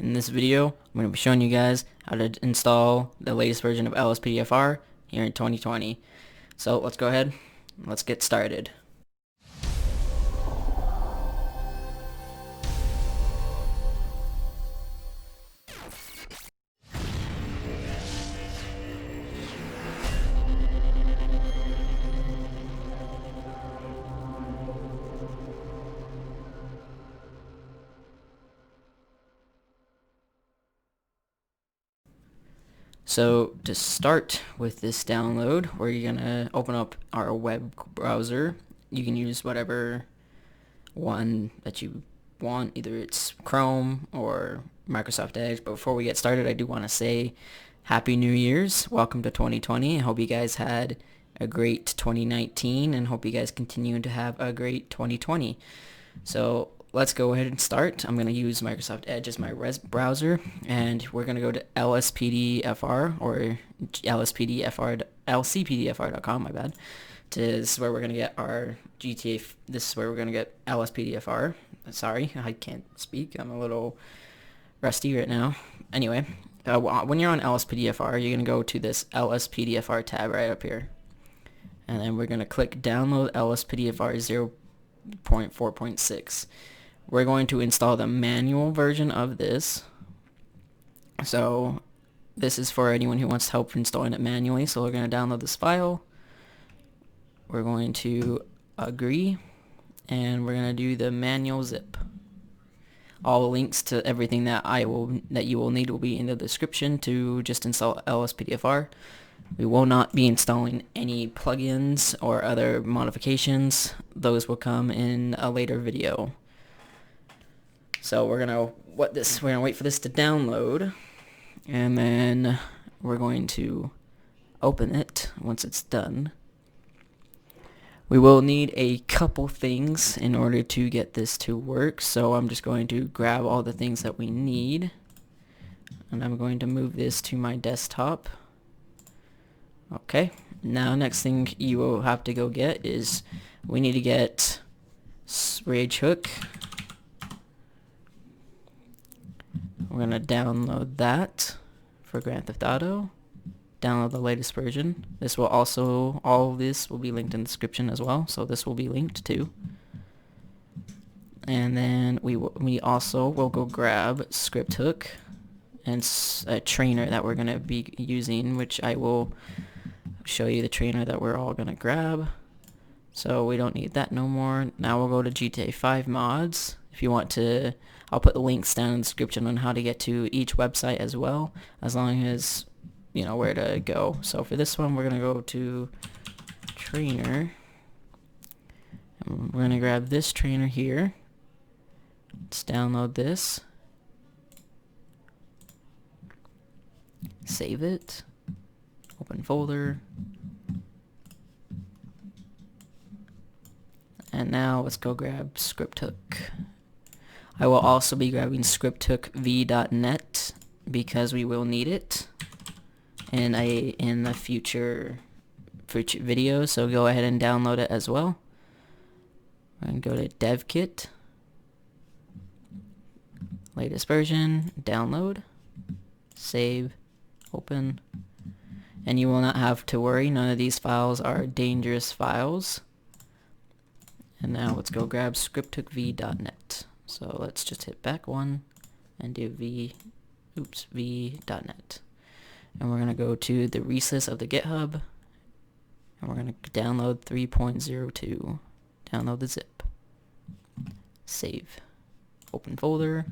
In this video, I'm going to be showing you guys how to install the latest version of LSPDFR here in 2020. So let's go ahead, let's get started. So to start with this download, we're gonna open up our web browser. You can use whatever one that you want, either it's Chrome or Microsoft Edge. But before we get started, I do want to say Happy New Year's. Welcome to 2020. I hope you guys had a great 2019 and hope you guys continue to have a great 2020. So let's go ahead and start. I'm going to use Microsoft Edge as my browser, and we're going to go to LSPDFR or LCPDFR.com, my bad. This is where we're going to get our GTA. This is where we're going to get LSPDFR. Sorry, I can't speak. I'm a little rusty right now. Anyway, when you're on LSPDFR, you're going to go to this LSPDFR tab right up here. And then we're going to click download LSPDFR 0.4.6. We're going to install the manual version of this. So this is for anyone who wants help installing it manually. So we're going to download this file. We're going to agree, and we're going to do the manual zip. All the links to everything that you will need will be in the description to just install LSPDFR. We will not be installing any plugins or other modifications. Those will come in a later video. So we're gonna wait for this to download, and then we're going to open it once it's done. We will need a couple things in order to get this to work, so I'm just going to grab all the things that we need, and I'm going to move this to my desktop. Okay, now next thing you will have to go get is we need to get Rage Hook. We're going to download that for Grand Theft Auto. Download the latest version. This will also, all of this will be linked in the description as well, so this will be linked too. And then we also will go grab Script Hook and a trainer that we're going to be using, which I will show you the trainer that we're all going to grab. So we don't need that no more. Now we'll go to GTA 5 mods. If you want to, I'll put the links down in the description on how to get to each website as well, as long as you know where to go. So for this one, we're going to go to trainer. And we're going to grab this trainer here. Let's download this. Save it. Open folder. And now let's go grab Script Hook. I will also be grabbing scripthookv.net because we will need it in the future video, so go ahead and download it as well. And go to dev kit, latest version, download, save, open, and you will not have to worry. None of these files are dangerous files. And now let's go grab scripthookv.net. So let's just hit back one and do v.net. And we're going to go to the recess of the GitHub, and we're going to download 3.02. Download the zip. Save. Open folder.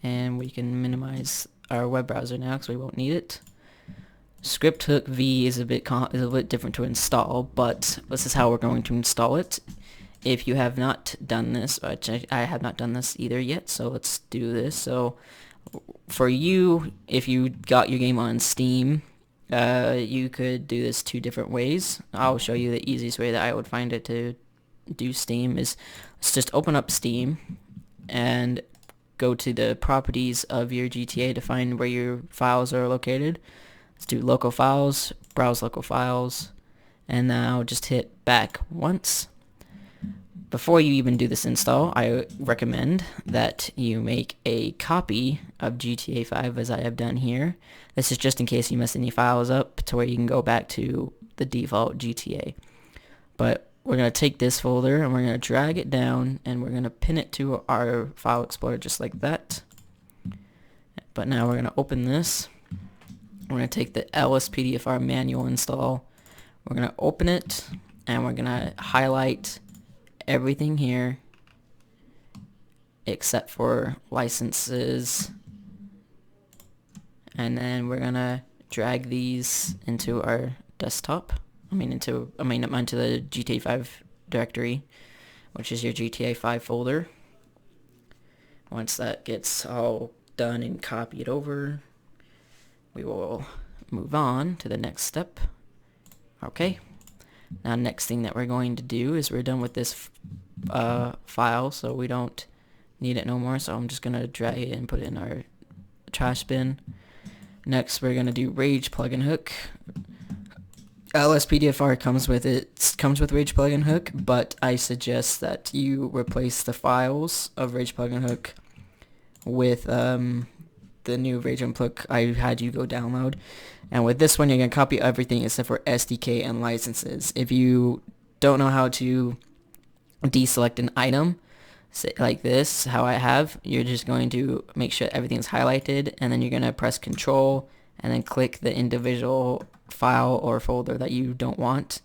And we can minimize our web browser now because we won't need it. Script Hook V is a bit different to install, but this is how we're going to install it. If you have not done this, which I have not done this either yet, so let's do this. So for you, if you got your game on Steam, you could do this two different ways. I'll show you the easiest way that I would find it to do Steam is, let's just open up Steam and go to the properties of your GTA to find where your files are located. Let's do local files, browse local files, and now just hit back once. before you even do this install, I recommend that you make a copy of GTA 5 as I have done here. This is just in case you mess any files up to where you can go back to the default GTA. But we're going to take this folder and we're going to drag it down and we're going to pin it to our file explorer just like that. But now we're going to open this. We're going to take the LSPDFR manual install. We're going to open it and we're going to highlight everything here except for licenses, and then we're going to drag these into our desktop. Into the GTA 5 directory, which is your GTA 5 folder. Once that gets all done and copied over, we will move on to the next step. Okay. Now, next thing that we're going to do is we're done with this file, so we don't need it no more. So I'm just gonna drag it and put it in our trash bin. Next, we're gonna do Rage plugin hook. LSPDFR comes with Rage plugin hook, but I suggest that you replace the files of Rage plugin hook with the new Rage unplug I had you go download. And with this one, you're gonna copy everything except for SDK and licenses. If you don't know how to deselect an item, say like this, how I have, you're just going to make sure everything's highlighted, and then you're gonna press Control and then click the individual file or folder that you don't want.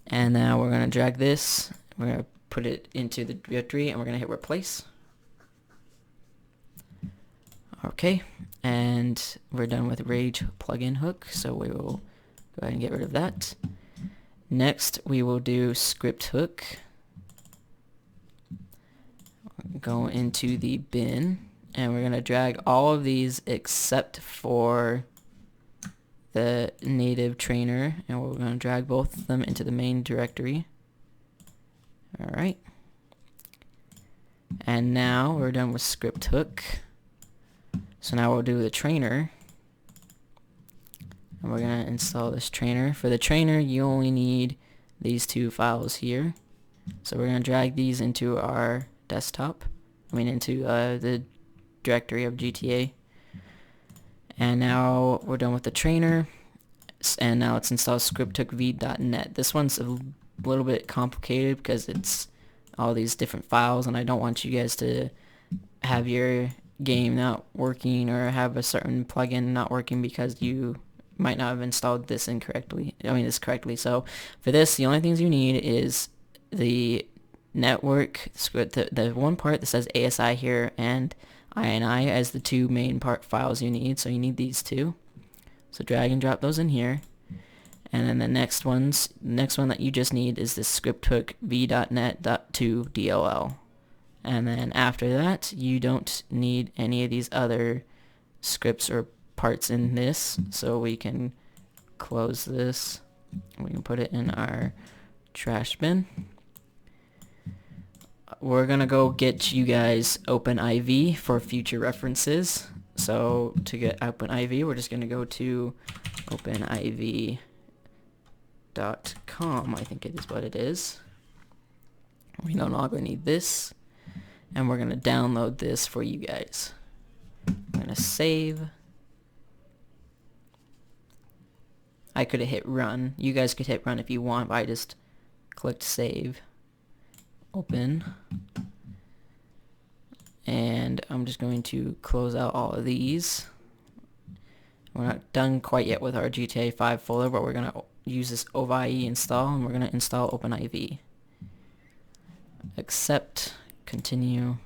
And now we're gonna drag this, we're gonna put it into the directory, and we're gonna hit replace. Okay, and we're done with Rage plugin hook, so we will go ahead and get rid of that. Next, we will do script hook. Go into the bin, and we're gonna drag all of these except for the native trainer, and we're gonna drag both of them into the main directory. Alright. And now we're done with script hook. So now we'll do the trainer, and we're gonna install this trainer. For the trainer, you only need these two files here. So we're gonna drag these into our desktop, into the directory of GTA. And now we're done with the trainer, and now let's install scripthookv.net. This one's a little bit complicated because it's all these different files, and I don't want you guys to have your game not working or have a certain plugin not working because you might not have installed this correctly. So for this, the only things you need is the network script, the one part that says ASI here, and INI as the two main files you need. So you need these two. So drag and drop those in here. And then the next one that you just need is this scripthookv.net.2DLL. And then after that, you don't need any of these other scripts or parts in this. So we can close this. We can put it in our trash bin. We're going to go get you guys OpenIV for future references. So to get OpenIV, we're just going to go to OpenIV.com, I think it is what it is. We no longer need this. And we're going to download this for you guys. I'm going to save. I could have hit run. You guys could hit run if you want, but I just clicked save. Open. And I'm just going to close out all of these. We're not done quite yet with our GTA 5 folder, but we're going to use this OVIE install, and we're going to install OpenIV. Accept. Continue.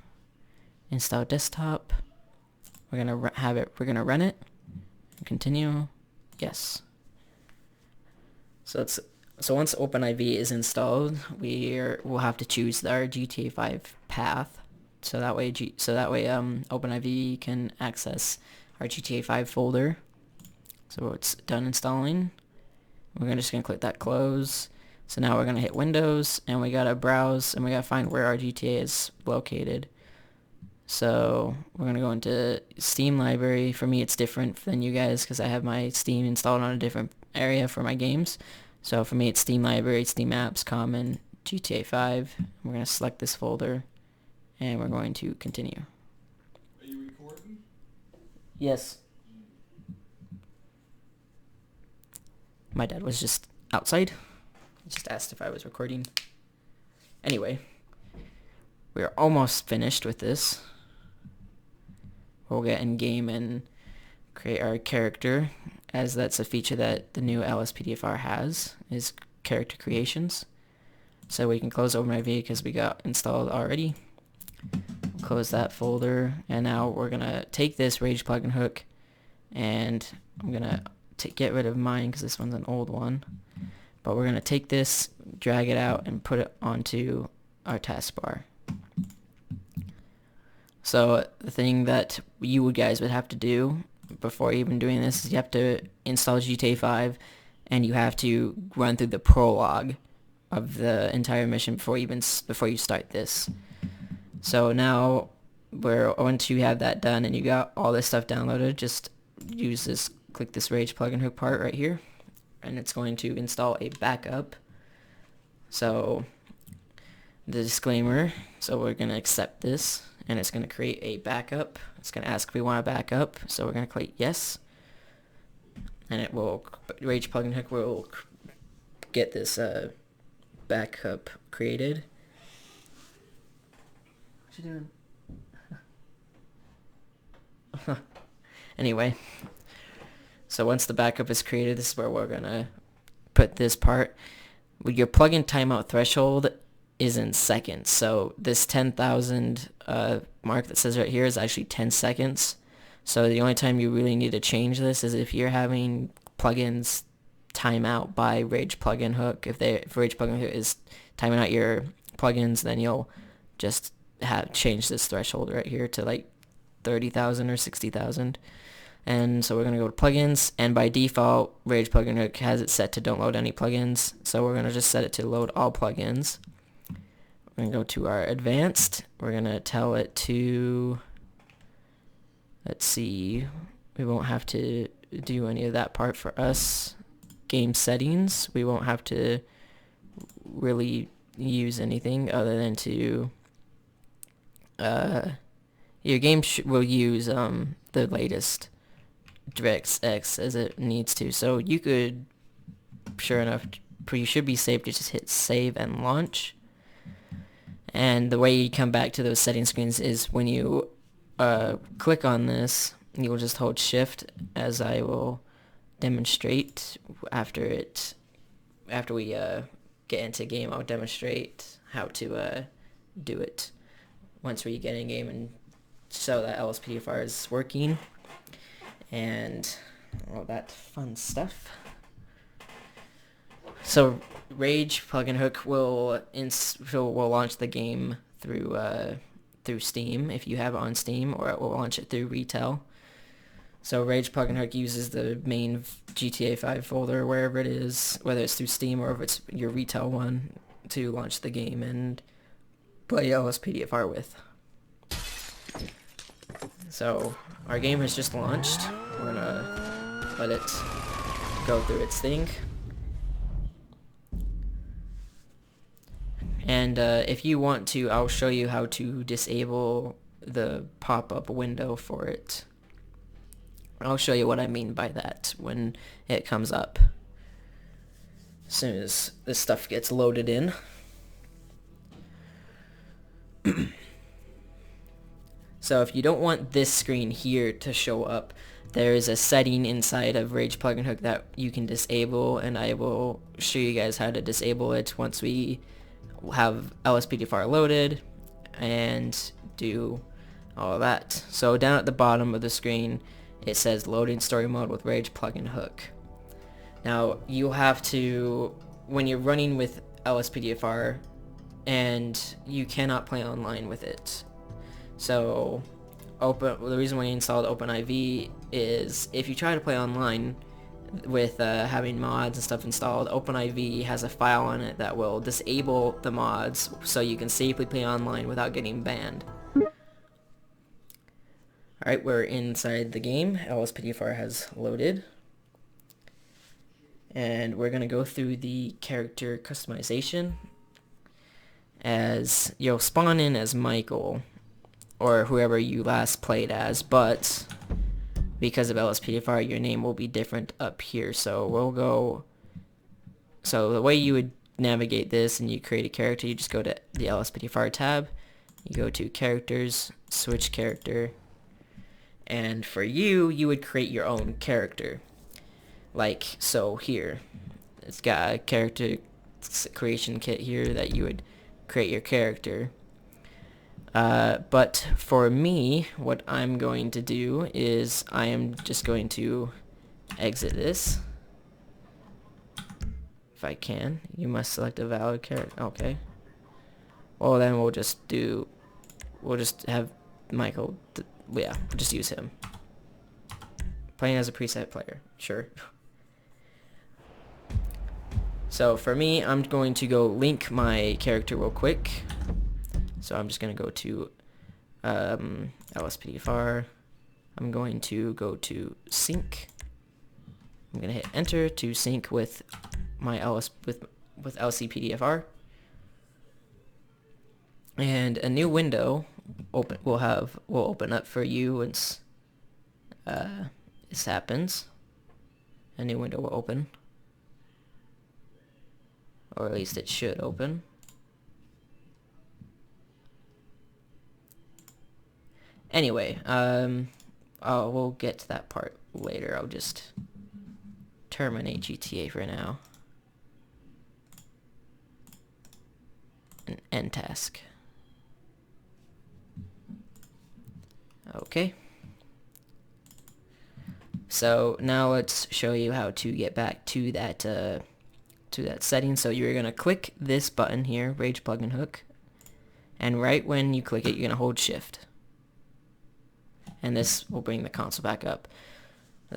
Install desktop. We're gonna run it. Continue. Yes. So once OpenIV is installed, we'll have to choose our GTA 5 path. So that way OpenIV can access our GTA 5 folder. So it's done installing. We're just gonna click that close. So now we're going to hit Windows, and we got to browse, and we got to find where our GTA is located. So we're going to go into Steam library. For me, it's different than you guys because I have my Steam installed on a different area for my games. So for me, it's Steam library, Steam apps, common, GTA 5. We're going to select this folder, and we're going to continue. Are you recording? Yes. My dad was just outside. He just asked if I was recording. Anyway, we're almost finished with this. We'll get in game and create our character, as that's a feature that the new LSPDFR has, is character creations. So we can close OpenIV because we got installed already. Close that folder, and now we're gonna take this Rage plugin hook, and I'm gonna get rid of mine because this one's an old one. But we're gonna take this, drag it out, and put it onto our taskbar. So the thing that you guys would have to do before even doing this is you have to install GTA 5, and you have to run through the prologue of the entire mission before you start this. So now, once you have that done and you got all this stuff downloaded, just click this Rage plugin hook part right here, and it's going to install a backup. So the disclaimer, so we're going to accept this, and it's going to create a backup. It's going to ask if we want a backup, so we're going to click yes, and Rage plugin hook will get this backup created. What you doing? Anyway, so once the backup is created, this is where we're gonna put this part. Your plugin timeout threshold is in seconds, so this 10,000 mark that says right here is actually 10 seconds. So the only time you really need to change this is if you're having plugins time out by Rage plugin hook. If Rage plugin hook is timing out your plugins, then you'll just change this threshold right here to like 30,000 or 60,000. And so we're going to go to plugins, and by default Rage plugin hook has it set to don't load any plugins, so we're going to just set it to load all plugins. We're going to go to our advanced. We're going to tell it to, let's see, we won't have to do any of that part for us. Game settings, we won't have to really use anything other than to your game will use the latest DirectX as it needs to. So you could, sure enough, you should be safe to just hit save and launch. And the way you come back to those setting screens is when you click on this, you will just hold shift, as I will demonstrate after we get into game. I'll demonstrate how to do it once we get in game and show that LSPDFR is working and all that fun stuff. So Rage plugin hook will launch the game through Steam if you have it on Steam, or it will launch it through retail. So Rage plugin hook uses the main GTA 5 folder, wherever it is, whether it's through Steam or if it's your retail one, to launch the game and play LSPDFR with. So our game has just launched. We're gonna let it go through its thing. And if you want to, I'll show you how to disable the pop-up window for it. I'll show you what I mean by that when it comes up, as soon as this stuff gets loaded in. So if you don't want this screen here to show up, there is a setting inside of Rage plugin hook that you can disable, and I will show you guys how to disable it once we have LSPDFR loaded and do all of that. So down at the bottom of the screen it says loading story mode with Rage plugin hook. Now you'll have to, when you're running with LSPDFR, and you cannot play online with it. So the reason why I installed OpenIV is if you try to play online with having mods and stuff installed, OpenIV has a file on it that will disable the mods so you can safely play online without getting banned. Alright, we're inside the game. LSPDFR has loaded. And we're going to go through the character customization. as, you'll spawn in as Michael or whoever you last played as, but because of LSPDFR, your name will be different up here. So so the way you would navigate this and you create a character, you just go to the LSPDFR tab, you go to characters, switch character, and for you would create your own character. Like so here, it's got a character creation kit here that you would create your character. But for me, what I'm going to do is I am just going to exit this. If I can, you must select a valid character. Okay. Well, then we'll just have Michael. Yeah, we'll just use him. Playing as a preset player. Sure. So for me, I'm going to go link my character real quick. So I'm just going to go to LSPDFR. I'm going to go to sync. I'm going to hit enter to sync with my with LCPDFR. And a new window will open up for you once this happens. A new window will open. Or at least it should open. Anyway, we'll get to that part later. I'll just terminate GTA for now. And end task. Okay. So now let's show you how to get back to that setting. So you're gonna click this button here, Rage Plugin Hook, and right when you click it, you're gonna hold Shift, and this will bring the console back up.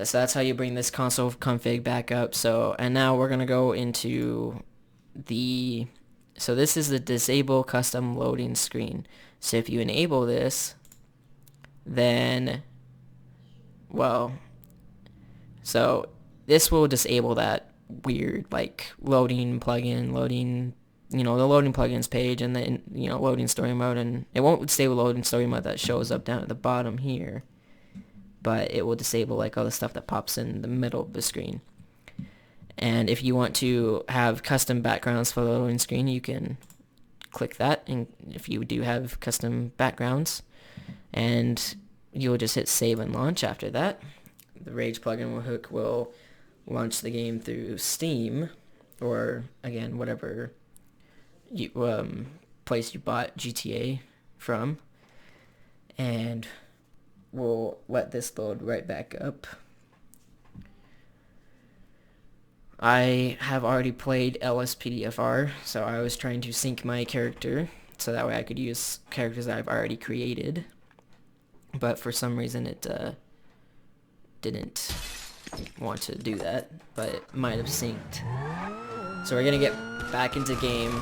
So that's how you bring this console config back up. So, and now we're gonna go into so this is the disable custom loading screen. So if you enable this, then, well, so this will disable that weird like loading plugin, the loading plugins page, and then loading story mode, and it won't disable loading story mode that shows up down at the bottom here, but it will disable like all the stuff that pops in the middle of the screen. And if you want to have custom backgrounds for the loading screen, you can click that, and if you do have custom backgrounds, and you'll just hit save and launch after that. The Rage plugin hook will launch the game through Steam, or again whatever place you bought GTA from, and we'll let this load right back up. I have already played LSPDFR, so I was trying to sync my character so that way I could use characters that I've already created, but for some reason it didn't want to do that, but it might have synced. So we're gonna get back into game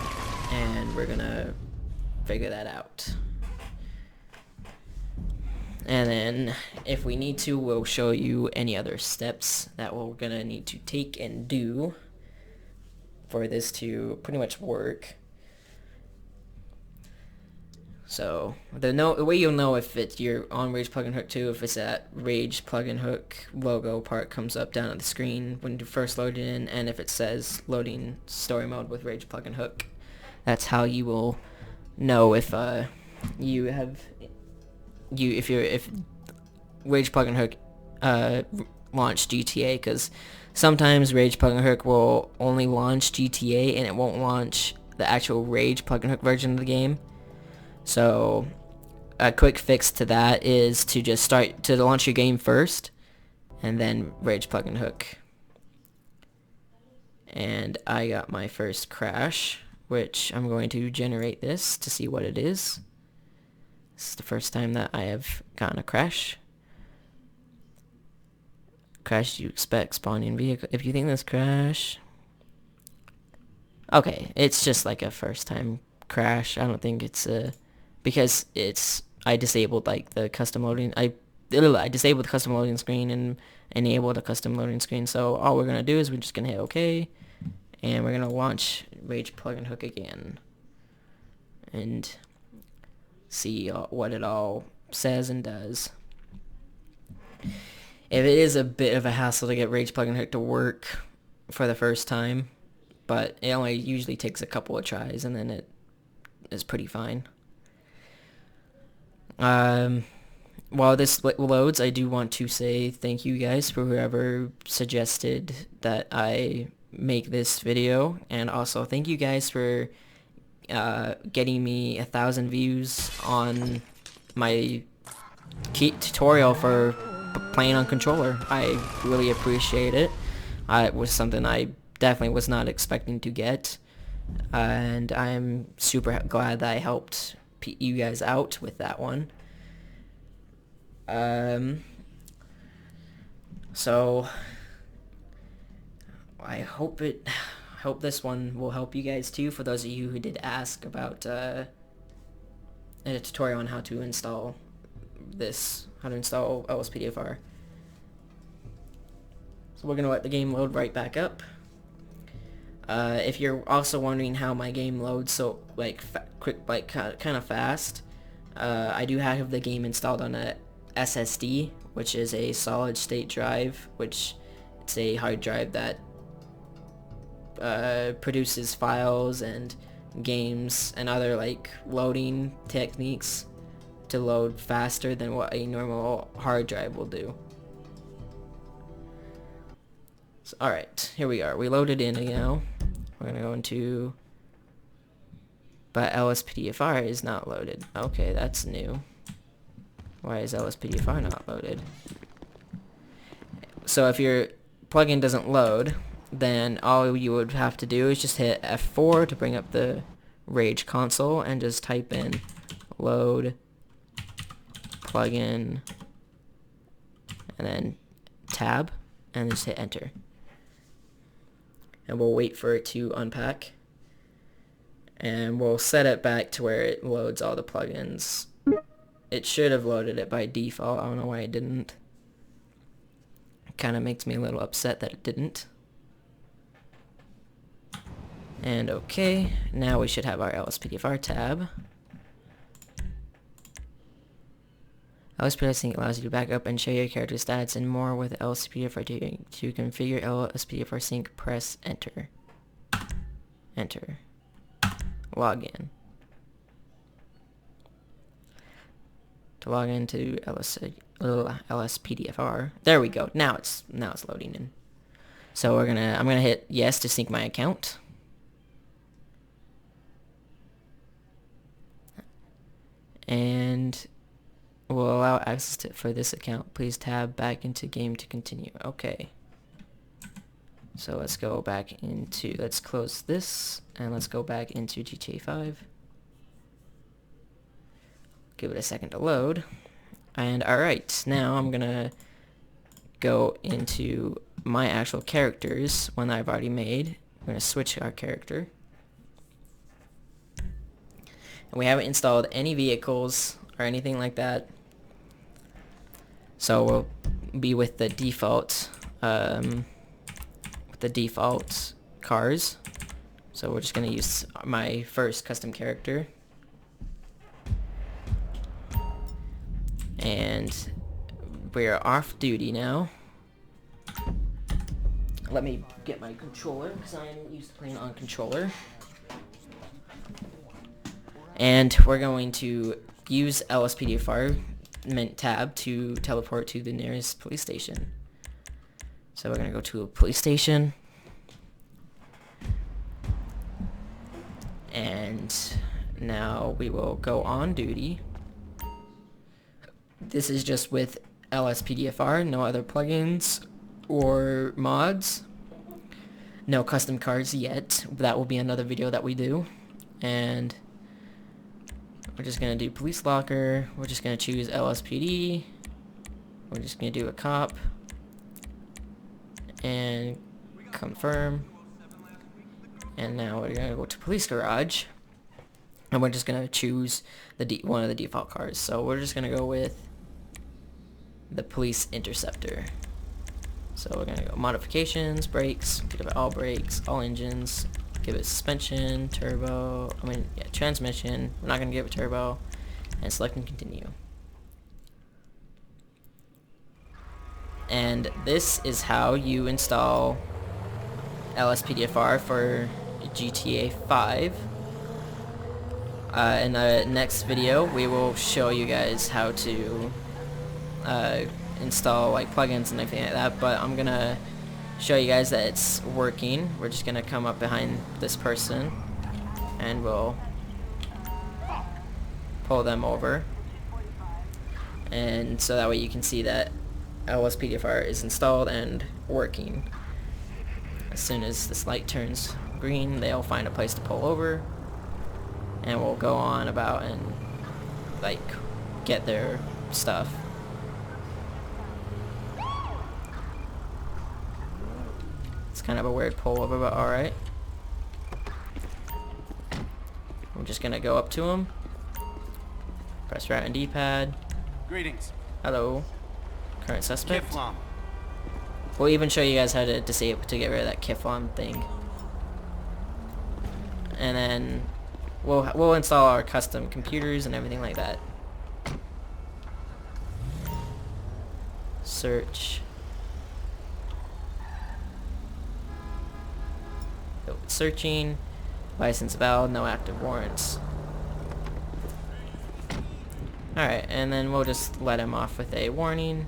and we're gonna figure that out. And then if we need to, we'll show you any other steps that we're gonna need to take and do for this to pretty much work. So the way you'll know if you're on Rage Plugin Hook 2, if it's that Rage Plugin Hook logo part comes up down on the screen when you first load it in, and if it says loading story mode with Rage Plugin Hook. That's how you will know if if Rage Plugin Hook launched GTA, because sometimes Rage Plugin Hook will only launch GTA and it won't launch the actual Rage Plugin Hook version of the game. So a quick fix to that is to just start to launch your game first and then Rage Plugin Hook. And I got my first crash, which I'm going to generate this to see what it is. This is the first time that I have gotten a crash. Crash you expect spawning vehicle. If you think this crash... Okay, it's just like a first time crash. I don't think it's because I disabled like the custom loading. I disabled the custom loading screen and enabled a custom loading screen. So all we're gonna do is we're just gonna hit OK, and we're gonna launch Rage Plugin Hook again. and see what it all says and does. If it is a bit of a hassle to get Rage Plugin Hook to work for the first time, but it only usually takes a couple of tries and then it is pretty fine. While this loads, I do want to say thank you guys for whoever suggested that I make this video, and also thank you guys for getting me 1,000 views on my tutorial for playing on controller. I really appreciate it. It was something I definitely was not expecting to get, and I'm super glad that I helped you guys out with that one. So I hope this one will help you guys too, for those of you who did ask about a tutorial on how to install LSPDFR. So we're gonna let the game load right back up. If you're also wondering how my game loads so kind of fast, I do have the game installed on a SSD, which is a solid state drive, which it's a hard drive that produces files and games and other loading techniques to load faster than what a normal hard drive will do. So, alright, here we are. We loaded in now. We're gonna go into... But LSPDFR is not loaded. Okay, that's new. Why is LSPDFR not loaded? So if your plugin doesn't load, then all you would have to do is just hit F4 to bring up the Rage console and just type in load plugin and then tab and just hit enter. And we'll wait for it to unpack. And we'll set it back to where it loads all the plugins. It should have loaded it by default. I don't know why it didn't. It kind of makes me a little upset that it didn't. And okay, now we should have our LSPDFR tab. LSPDFR Sync allows you to back up and show your character stats and more with LSPDFR. To configure LSPDFR Sync, press enter. Enter. Login. To log into LSPDFR. There we go. Now it's loading in. So I'm gonna hit yes to sync my account. And will allow access for this account. Please tab back into game to continue. Okay. So let's go back into, let's close this and let's go back into GTA 5. Give it a second to load. And alright, now I'm gonna go into my actual characters, one that I've already made. I'm gonna switch our character. And we haven't installed any vehicles or anything like that. So we'll be with the default cars. So we're just gonna use my first custom character. And we're off duty now. Let me get my controller, because I'm used to playing on controller. And we're going to use LSPDFR tab to teleport to the nearest police station. So we're going to go to a police station. And now we will go on duty. This is just with LSPDFR, no other plugins or mods. No custom cars yet. That will be another video that we do. And we're just going to do police locker. We're just going to choose LSPD. We're just going to do a cop. And confirm. And now we're going to go to police garage. And we're just going to choose one of the default cars. So we're just going to go with the police interceptor. So we're going to go modifications, brakes, get all brakes, all engines, give it suspension, turbo, transmission. We're not going to give it turbo, and select and continue. And this is how you install LSPDFR for GTA 5. In the next video, we will show you guys how to install like plugins and everything like that, but I'm gonna show you guys that it's working. We're just gonna come up behind this person and we'll pull them over, and so that way you can see that LSPDFR is installed and working. As soon as this light turns green, they'll find a place to pull over, and we'll go on about and like get their stuff. It's kind of a weird pull over, but alright. I'm just gonna go up to him, press right on D-pad. Greetings. Hello. Current suspect. Kiflam. We'll even show you guys how to disable to get rid of that Kiflam thing. And then we'll install our custom computers and everything like that. Search. Go with searching. License valid, no active warrants. Alright, and then we'll just let him off with a warning.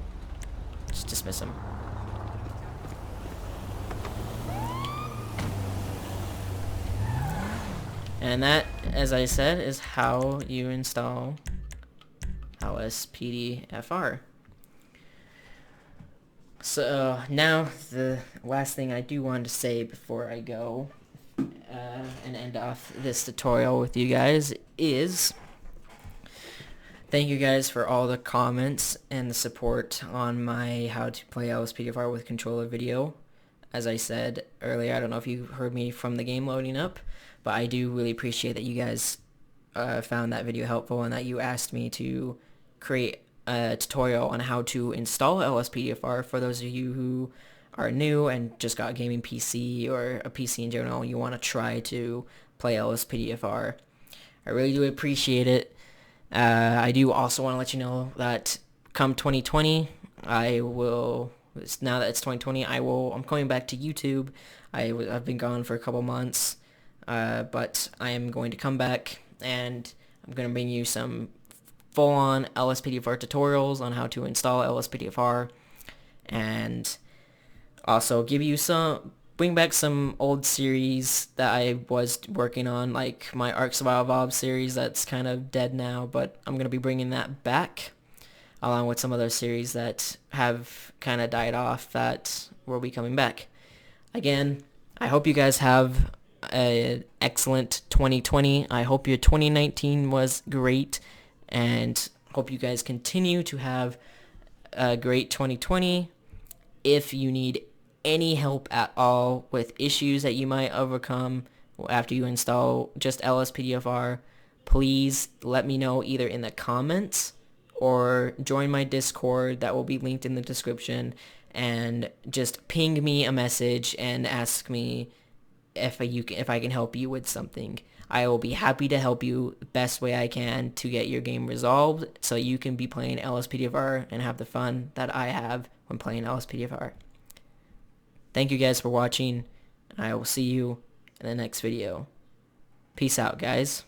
Just dismiss him. And that, as I said, is how you install LSPDFR. So now the last thing I do want to say before I go and end off this tutorial with you guys is thank you guys for all the comments and the support on my how to play LSPDFR with controller video. As I said earlier, I don't know if you heard me from the game loading up, but I do really appreciate that you guys found that video helpful and that you asked me to create a tutorial on how to install LSPDFR for those of you who are new and just got a gaming PC or a PC in general. You want to try to play LSPDFR. I really do appreciate it. I do also want to let you know that come 2020, I will. Now that it's 2020, I'm coming back to YouTube. I've been gone for a couple months, but I am going to come back and I'm going to bring you some full-on LSPDFR tutorials on how to install LSPDFR, and also bring back some old series that I was working on, like my Ark Survival Evolved series that's kind of dead now, but I'm going to be bringing that back, along with some other series that have kind of died off that will be coming back. Again, I hope you guys have an excellent 2020. I hope your 2019 was great, and hope you guys continue to have a great 2020. If you need any help at all with issues that you might overcome after you install just LSPDFR, please let me know either in the comments or join my Discord that will be linked in the description, and just ping me a message and ask me if I can help you with something. I will be happy to help you the best way I can to get your game resolved so you can be playing LSPDFR and have the fun that I have when playing LSPDFR. Thank you guys for watching. I will see you in the next video. Peace out, guys.